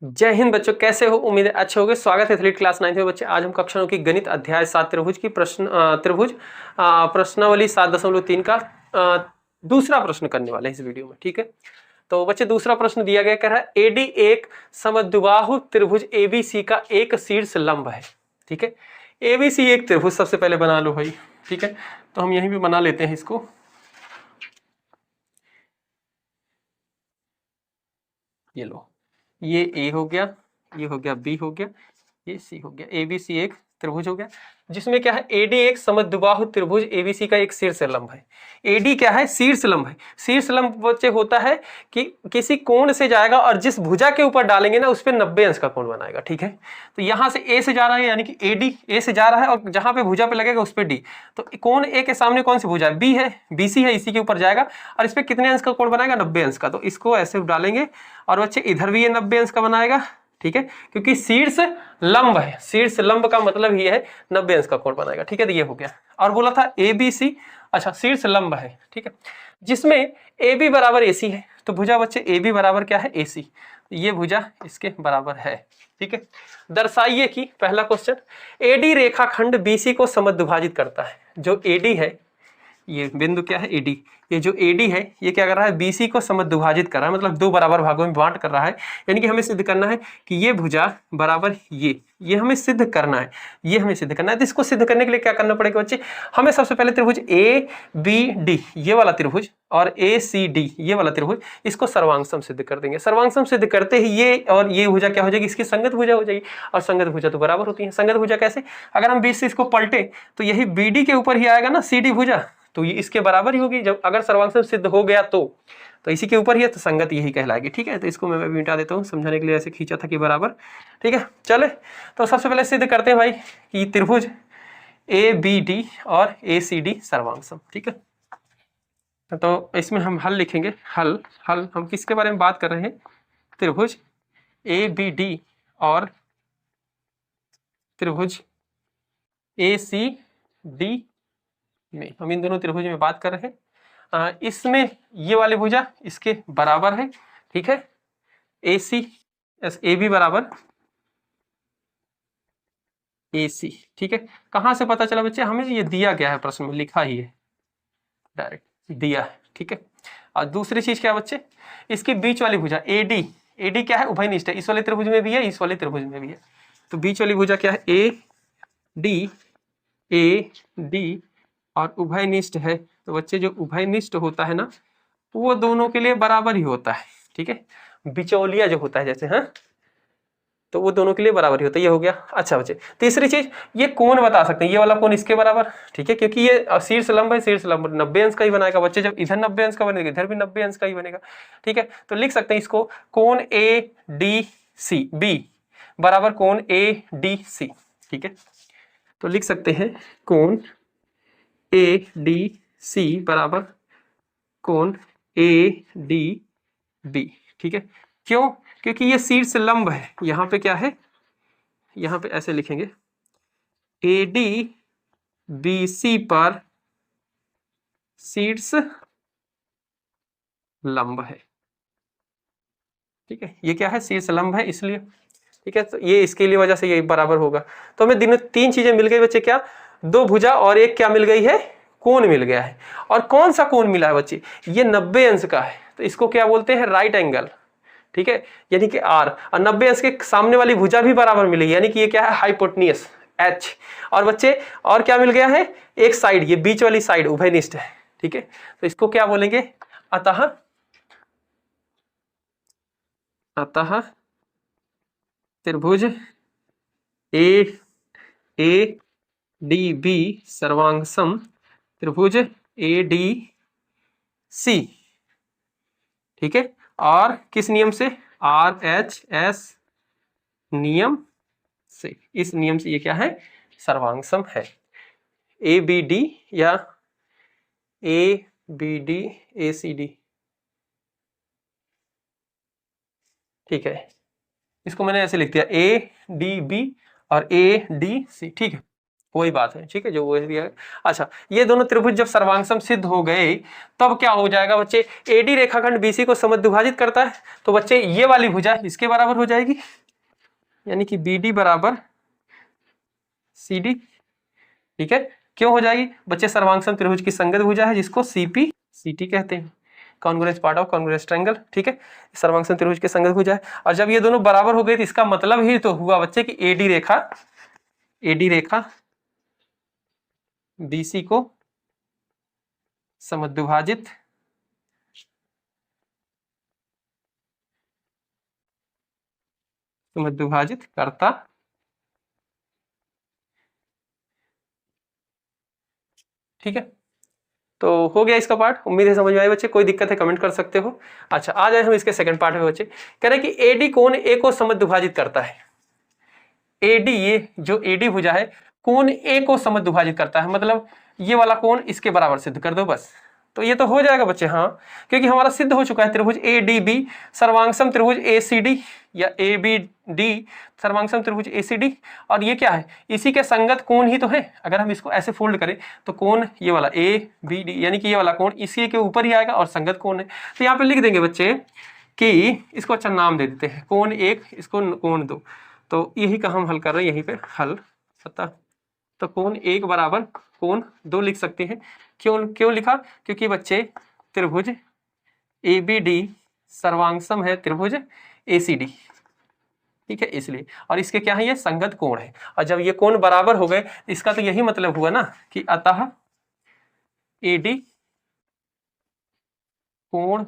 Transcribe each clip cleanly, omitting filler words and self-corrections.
जय हिंद बच्चों, कैसे हो? उम्मीद है अच्छे होंगे। स्वागत है एथलीट क्लास 9 में बच्चे। आज हम कक्षा 9 की गणित अध्याय 7 त्रिभुज की प्रश्नावली 7.3 का दूसरा प्रश्न करने वाले हैं इस वीडियो में। ठीक है, तो बच्चे दूसरा प्रश्न दिया गया, कह रहा है एडी एक समद्विबाहु त्रिभुज एबीसी का एक शीर्ष लंब है। ठीक है, एबीसी एक त्रिभुज सबसे पहले बना लो भाई। ठीक है, तो हम यहीं भी बना लेते हैं इसको। ये लो, ये ए हो गया, ये हो गया बी हो गया, ये सी हो गया। एबीसी एक त्रिभुज हो गया जिसमें क्या है, एडी एक समद्विबाहु त्रिभुज एबीसी का एक शीर्ष लंब है। एडी क्या है? शीर्ष लंब है। शीर्ष लंब बच्चे होता है कि किसी कोण से जाएगा और जिस भुजा के ऊपर डालेंगे ना उस पर 90 अंश का कोण बनाएगा। ठीक है, तो यहां से ए से जा रहा है, यानी कि एडी ए से जा रहा है और जहां पे भुजा पे लगेगा उस पर डी। तो कोण ए के सामने कौन सी भुजा है? बी है, बीसी है, इसी के ऊपर जाएगा और इस पर कितने अंश का कोण बनाएगा? 90 अंश का। तो इसको ऐसे डालेंगे और बच्चे इधर भी ये 90 अंश का बनाएगा। ठीक है, क्योंकि शीर्ष लंब है, शीर्ष लंब का मतलब ही है 90 अंश का कोण बनाएगा। ठीक है, तो ये हो गया। और बोला था ए बी सी, अच्छा शीर्ष लंब है। ठीक है, जिसमें ए बी बराबर ए सी है, तो भुजा बच्चे ए बी बराबर क्या है? ए सी। ये भुजा इसके बराबर है। ठीक है, दर्शाइए कि पहला क्वेश्चन, एडी रेखाखंड बीसी को समद्विभाजित करता है। जो एडी है, ये बिंदु क्या है? एडी। ये जो एडी है ये क्या कर रहा है? बीसी को समद्विभाजित कर रहा है, मतलब दो बराबर भागों में बांट कर रहा है। यानी कि हमें सिद्ध करना है कि ये भुजा बराबर ये हमें सिद्ध करना है, ये हमें सिद्ध करना है। तो इसको सिद्ध करने के लिए क्या करना पड़ेगा बच्चे? हमें सबसे पहले त्रिभुज ए बी डी ये वाला त्रिभुज और ए सी डी ये वाला त्रिभुज, इसको सर्वांगसम सिद्ध कर देंगे। सर्वांगसम सिद्ध करते ही ये और ये भुजा क्या हो जाएगी? इसकी संगत भुजा हो जाएगी। और संगत भुजा तो बराबर होती है। संगत भुजा कैसे? अगर हम बीच से इसको पलटे तो यही बी डी के ऊपर ही आएगा ना सी डी भुजा, तो ये इसके बराबर ही होगी। जब अगर सर्वांगसम सिद्ध हो गया तो इसी के ऊपर ही है, तो संगत यही कहलाएगी। ठीक है, तो इसको मैं भी मिटा देता हूँ, समझाने के लिए ऐसे खींचा था कि बराबर। ठीक है, चले तो सबसे पहले सिद्ध करते हैं भाई कि त्रिभुज ए बी डी और ए सी डी सर्वांगसम। ठीक है, तो इसमें हम हल लिखेंगे। हल हम किसके बारे में बात कर रहे हैं? त्रिभुज ए बी डी और त्रिभुज ए सी डी में, हम इन दोनों त्रिभुज में बात कर रहे हैं। इसमें ये वाली भुजा इसके बराबर है। ठीक है, ए सी ए बी बराबर ए सी। ठीक है, कहां से पता चला बच्चे? हमें ये दिया गया है, प्रश्न में लिखा ही है, डायरेक्ट दिया है। ठीक है, और दूसरी चीज क्या बच्चे? इसकी बीच वाली भुजा एडी, एडी क्या है? उभयनिष्ठ है। इस वाले त्रिभुज में भी है, इस वाले त्रिभुज में भी है। तो बीच वाली भुजा क्या है? ए डी और उभयनिष्ठ है। तो बच्चे जो उभयनिष्ठ होता है ना, वो दोनों के लिए बराबर ही होता है। ठीक है, बिचौलिया जो होता है जैसे, हाँ, तो वो दोनों के लिए बराबर ही होता है। ये हो गया। अच्छा बच्चे, तीसरी चीज, ये कोण बता सकते हैं, ये वाला कोण इसके बराबर। ठीक है, क्योंकि ये शीर्ष लंब है, शीर्ष लंब 90 अंश का ही बनाएगा बच्चे। जब इधर 90 अंश का बनेगा इधर भी 90 अंश का ही बनेगा। ठीक है, तो लिख सकते हैं इसको, कोण ए डी सी बी बराबर कोण ए डी सी। ठीक है, तो लिख सकते हैं कोण ए डी सी बराबर कोण ए डी बी। ठीक है, क्यों? क्योंकि ये शीर्ष लंब है। यहां पे क्या है? यहां पे ऐसे लिखेंगे, ए डी बी सी पर शीर्ष लंब है। ठीक है, ये क्या है? शीर्ष लंब है, इसलिए। ठीक है, तो ये इसके लिए वजह से ये बराबर होगा। तो हमें दिन तीन चीजें मिल गई बच्चे। क्या? दो भुजा और एक क्या मिल गई है? कोण मिल गया है। और कौन सा कोण मिला है बच्चे? ये 90 अंश का है, तो इसको क्या बोलते हैं? Right angle. ठीक है, यानी कि आर। और 90 अंश के सामने वाली भुजा भी बराबर मिलेगी, यानी कि ये क्या है? Hypotenuse H. और बच्चे और क्या मिल गया है? एक साइड, ये बीच वाली साइड उभयनिष्ठ है। ठीक है, तो इसको क्या बोलेंगे? अतः त्रिभुज ए डी बी सर्वांगसम त्रिभुज ए डी सी। ठीक है, और किस नियम से? आर एच एस नियम से। इस नियम से ये क्या है? सर्वांगसम है। ए बी डी या A B D A C D. ठीक है, इसको मैंने ऐसे लिख दिया, ए डी बी और ए डी सी। ठीक है, वही बात है, ठीक है, जो वो दिया। अच्छा, ये दोनों त्रिभुज जब सर्वांग सिद्ध हो गए तब क्या हो जाएगा बच्चे, एडी रेखाखंड बीसी को समद्विभाजित करता है, तो बच्चे ये वाली भुजा इसके बराबर हो जाएगी, यानी कि बीडी बराबर सीडी, ठीक है। क्यों हो जाएगी बच्चे, सर्वांग त्रिभुज की संगत भुजा है जिसको सीपी सीटी कहते हैं, congruence part of congruence triangle, ठीक है। सर्वांग त्रिभुज की संगत भुजा है, और जब ये दोनों बराबर हो गए तो इसका मतलब ही तो हुआ बच्चे कि एडी रेखा बीसी को समद्विभाजित करता, ठीक है। तो हो गया इसका पार्ट, उम्मीद है समझ में आए बच्चे, कोई दिक्कत है कमेंट कर सकते हो। अच्छा, आ जाए हम इसके सेकंड पार्ट में बच्चे, कह रहे हैं कि एडी कोण ए को समद्विभाजित करता है। एडी, ये जो एडी भुजा है कोण ए को समद्विभाजित करता है, मतलब ये वाला कोण इसके बराबर सिद्ध कर दो बस, तो ये तो हो जाएगा बच्चे, हाँ, क्योंकि हमारा सिद्ध हो चुका है त्रिभुज एडीबी सर्वांगसम त्रिभुज एसीडी, या एबीडी सर्वांगसम त्रिभुज एसीडी, और ये क्या है, इसी के संगत कोण ही तो है। अगर हम इसको ऐसे फोल्ड करें तो कोण ये वाला ए बी डी, यानी कि ये वाला कोण इसी के ऊपर ही आएगा और संगत कोण है। तो यहाँ पे लिख देंगे बच्चे कि इसको अच्छा नाम दे देते हैं, कोण एक, इसको कोण दो, तो यही का हम हल कर रहे हैं, यहीं पे हल सत्ता। तो कोण एक बराबर कोण दो लिख सकते हैं। क्यों लिखा, क्योंकि बच्चे त्रिभुज एबीडी सर्वांगसम है त्रिभुज एसीडी, ठीक है, इसलिए, और इसके क्या है, ये संगत कोण है, और जब ये कोण बराबर हो गए इसका तो यही मतलब हुआ ना कि अतः एडी कोण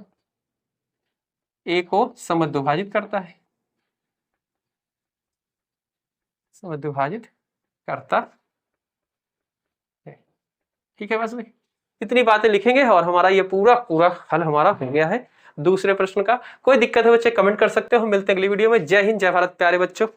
ए को समद्विभाजित करता है, समद्विभाजित करता है, ठीक है। बस भाई इतनी बातें लिखेंगे और हमारा ये पूरा हल हमारा हो गया है दूसरे प्रश्न का। कोई दिक्कत है बच्चे कमेंट कर सकते हो, मिलते हैं अगली वीडियो में। जय हिंद, जय भारत प्यारे बच्चों।